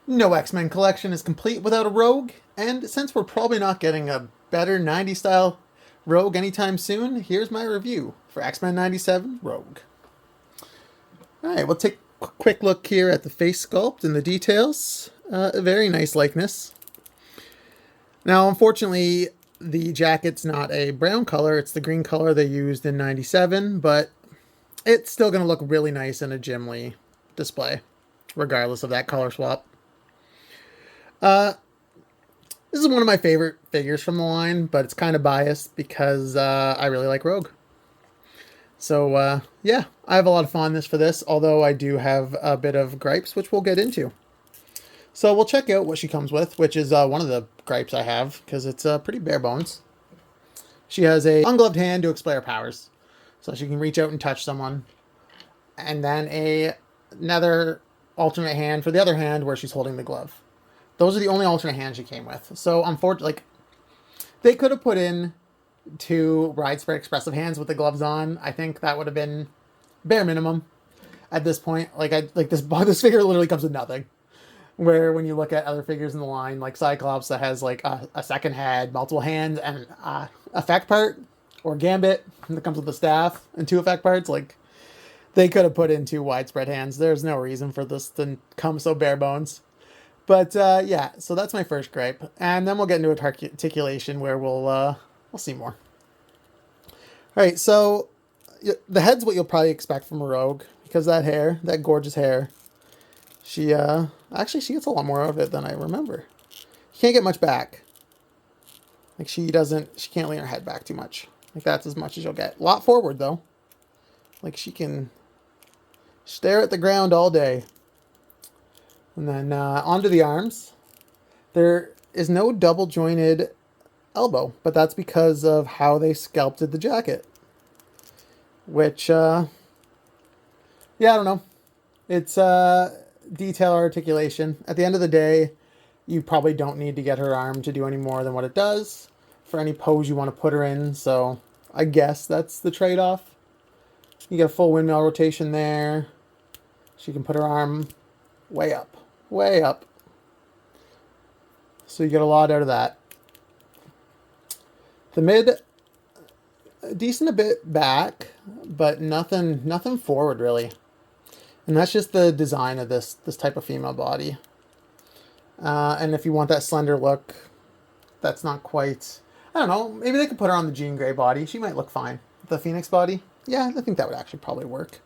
No X-Men collection is complete without a Rogue, and since we're probably not getting a better 90s style Rogue anytime soon, here's my review for X-Men 97 Rogue. Alright, we'll take a quick look here at the face sculpt and the details. A very nice likeness. Now, unfortunately, the jacket's not a brown color, it's the green color they used in 97, but it's still going to look really nice in a Gimli display, regardless of that color swap. This is one of my favorite figures from the line, but it's kind of biased because I really like Rogue. So, yeah, I have a lot of fondness for this, although I do have a bit of gripes, which we'll get into. So we'll check out what she comes with, which is one of the gripes I have, because it's pretty bare bones. She has a ungloved hand to display her powers, so she can reach out and touch someone. And then another alternate hand for the other hand where she's holding the glove. Those are the only alternate hands she came with. So, unfortunately, they could have put in 2 widespread expressive hands with the gloves on. I think that would have been bare minimum at this point. This figure literally comes with nothing. Where when you look at other figures in the line, like Cyclops that has like a second head, multiple hands, and effect part, or Gambit that comes with the staff and 2 effect parts, like they could have put in 2 widespread hands. There's no reason for this to come so bare bones. But yeah, so that's my first gripe, and then we'll get into articulation where we'll see more. All right, so the head's what you'll probably expect from a Rogue because that hair, that gorgeous hair. She actually she gets a lot more of it than I remember. You can't get much back. Like she can't lean her head back too much. Like that's as much as you'll get. A lot forward though. Like she can stare at the ground all day. And then onto the arms. There is no double jointed elbow, but that's because of how they sculpted the jacket. Which, yeah, I don't know. It's detail articulation. At the end of the day, you probably don't need to get her arm to do any more than what it does for any pose you want to put her in. So I guess that's the trade-off. You get a full windmill rotation there. She can put her arm way up. Way up. So you get a lot out of that. The mid, decent a bit back, but nothing forward really. And that's just the design of this type of female body. And if you want that slender look, that's not quite... I don't know, maybe they could put her on the Jean Grey body. She might look fine. The Phoenix body, yeah, I think that would actually probably work.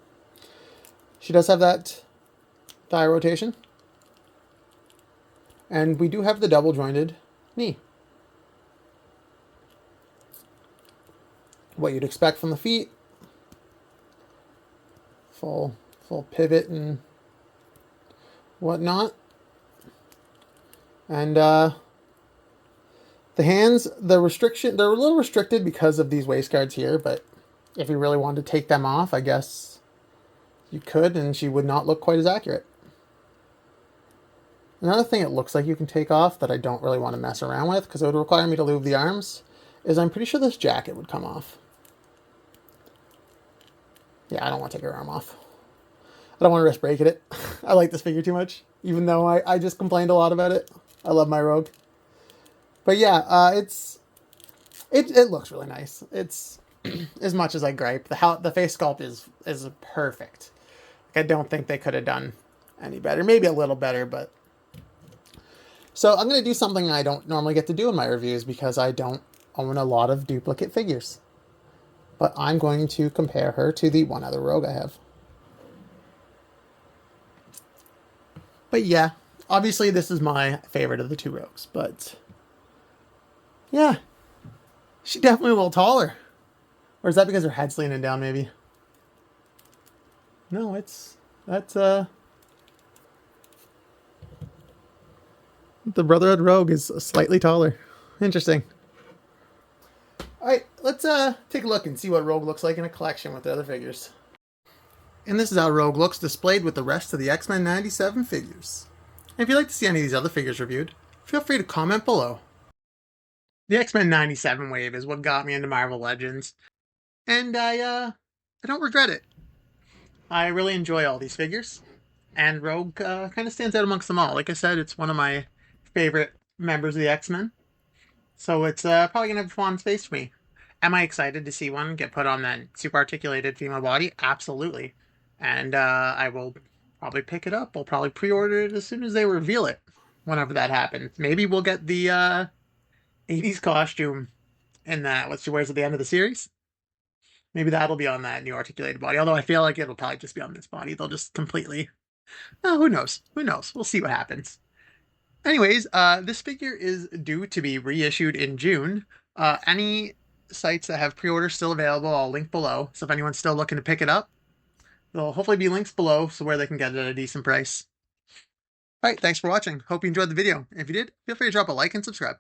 She does have that thigh rotation. And we do have the double jointed knee. What you'd expect from the feet. Full pivot and whatnot. And the hands, they're a little restricted because of these waist guards here, but if you really wanted to take them off, I guess you could, and she would not look quite as accurate. Another thing it looks like you can take off that I don't really want to mess around with, because it would require me to lube the arms, is I'm pretty sure this jacket would come off. Yeah, I don't want to take her arm off. I don't want to risk breaking it. I like this figure too much, even though I just complained a lot about it. I love my Rogue. But yeah, it looks really nice. It's as much as I gripe. The face sculpt is perfect. Like, I don't think they could have done any better. Maybe a little better, but... So I'm going to do something I don't normally get to do in my reviews because I don't own a lot of duplicate figures. But I'm going to compare her to the one other Rogue I have. But yeah, obviously this is my favorite of the 2 Rogues, but yeah, she's definitely a little taller. Or is that because her head's leaning down maybe? No, that's the Brotherhood Rogue is slightly taller. Interesting. Alright, let's take a look and see what Rogue looks like in a collection with the other figures. And this is how Rogue looks displayed with the rest of the X-Men 97 figures. And if you'd like to see any of these other figures reviewed, feel free to comment below. The X-Men 97 wave is what got me into Marvel Legends, and I don't regret it. I really enjoy all these figures, And Rogue kind of stands out amongst them all. Like I said, it's one of my favorite members of the X-Men. So it's probably going to have a fun space for me. Am I excited to see one get put on that super articulated female body? Absolutely. And I will probably pick it up. I'll probably pre-order it as soon as they reveal it, whenever that happens. Maybe we'll get the 80s costume in that, what she wears at the end of the series. Maybe that'll be on that new articulated body. Although I feel like it'll probably just be on this body. They'll just completely. Oh, who knows? Who knows? We'll see what happens. Anyways, this figure is due to be reissued in June. Any sites that have pre-orders still available, I'll link below. So if anyone's still looking to pick it up, there'll hopefully be links below so where they can get it at a decent price. All right, thanks for watching. Hope you enjoyed the video. If you did, feel free to drop a like and subscribe.